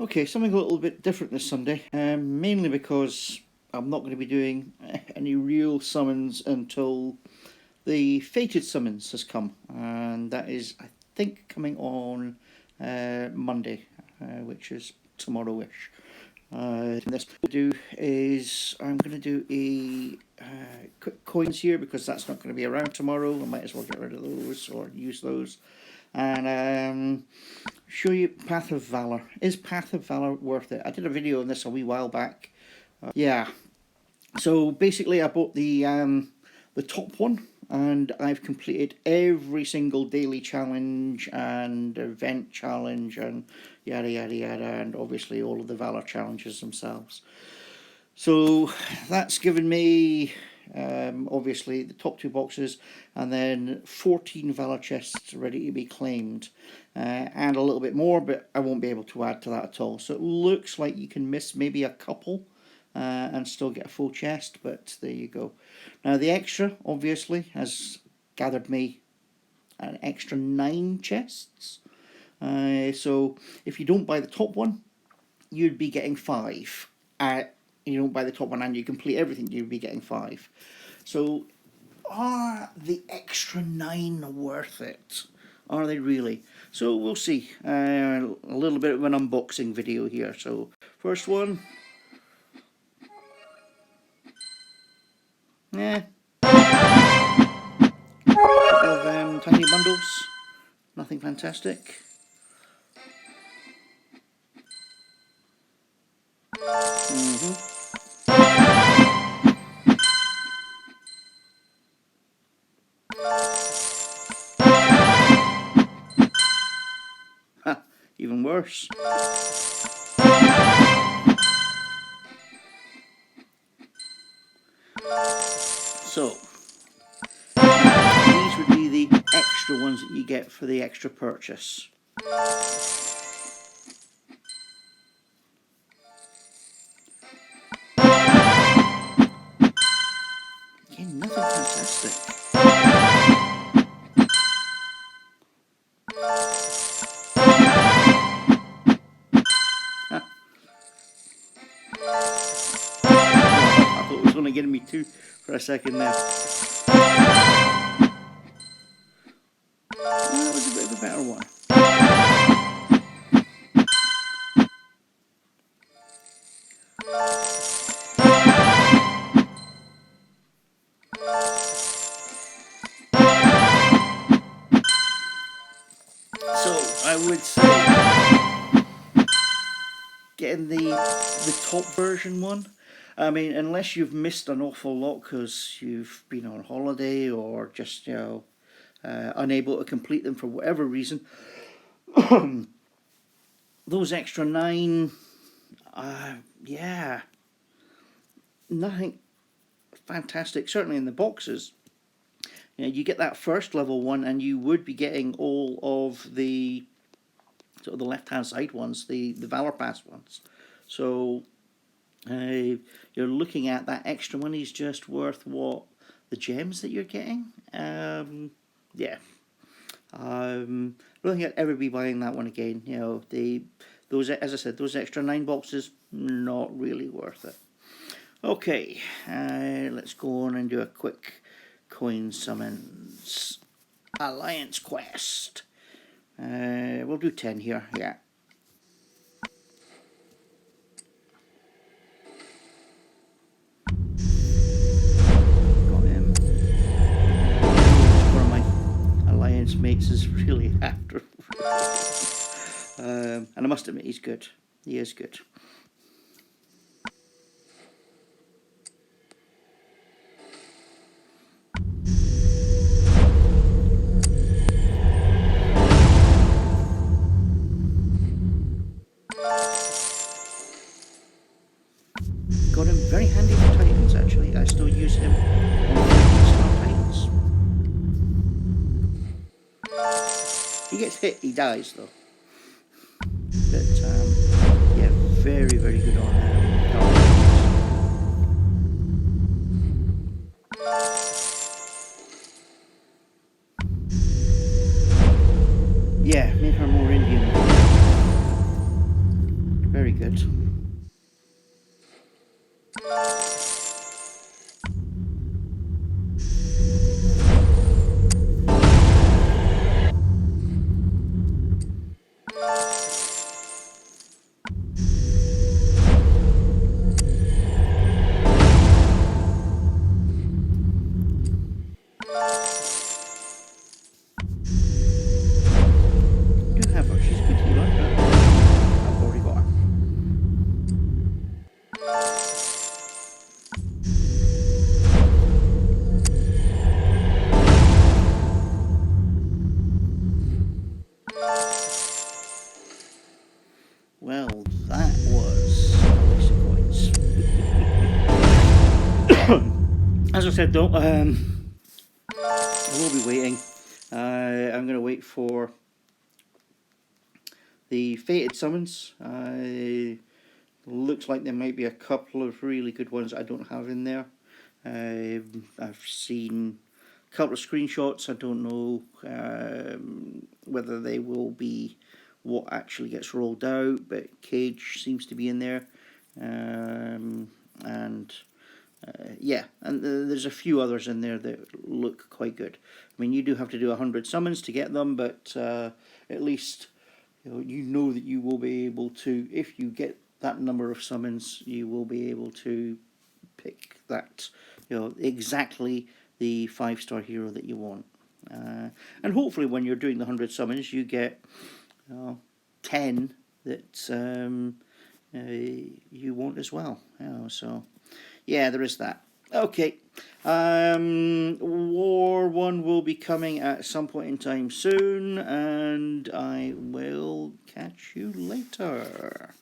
Okay, something a little bit different this Sunday, mainly because I'm not going to be doing any real summons until the Fated Summons has come, and that is, I think, coming on Monday, which is tomorrow-ish. This what I'll do is I'm going to do a quick coins here because that's not going to be around tomorrow. I might as well get rid of those or use those. And show you Path of Valor. Is Path of Valor worth it? I did a video on this a wee while back. Yeah. So basically, I bought the top one, and I've completed every single daily challenge and event challenge and yada yada yada, and obviously all of the Valor challenges themselves. So that's given me obviously the top two boxes, and then 14 Valor chests ready to be claimed, and a little bit more, but I won't be able to add to that at all. So it looks like you can miss maybe a couple and still get a full chest, but there you go. Now the extra obviously has gathered me an extra 9 chests. So if you don't buy the top one, you'd be getting 5. You don't buy the top one and you complete everything, you'd be getting 5. So are the extra 9 worth it? Are they really? So we'll see. A little bit of an unboxing video here. So first one. Yeah. Couple of tiny bundles. Nothing fantastic. Even worse. So, these would be the extra ones that you get for the extra purchase. Again, nothing fantastic. I thought it was only getting me 2 for a second there. Well, that was a bit of a better one. So I would say getting the top version one. I mean, unless you've missed an awful lot because you've been on holiday or just, you know, unable to complete them for whatever reason. Those extra 9, yeah, nothing fantastic, certainly in the boxes. You know, you get that first level one and you would be getting all of the sort of the left hand side ones, the Valor Pass ones. So you're looking at that extra one is just worth what the gems that you're getting. Yeah. I don't think I'd ever be buying that one again. You know, those, as I said, those extra 9 boxes, not really worth it. Okay, let's go on and do a quick coin summons. Alliance quest. We'll do 10 here, yeah. Got him. One of my alliance mates is really after. And I must admit, he's good. He is good. Got him very handy for Titans, actually. I still use him on Star Titans. He gets hit, he dies though. But yeah, very, very good on Yeah, make her more Indian. good. I do have her. She's a good healer, but I've already got her. Well, that was a waste of coins. As I said though, I will be waiting. I'm going to wait for the fated summons. Looks like there might be a couple of really good ones I don't have in there. I've seen a couple of screenshots. I don't know whether they will be what actually gets rolled out, but Cage seems to be in there. And yeah, and there's a few others in there that look quite good. I mean, you do have to do 100 summons to get them, but at least you know that you will be able to, if you get that number of summons, you will be able to pick that, exactly the 5-star hero that you want. And hopefully when you're doing the 100 summons, you get 10 that you want as well. So yeah, there is that. Okay, War 1 will be coming at some point in time soon, and I will catch you later.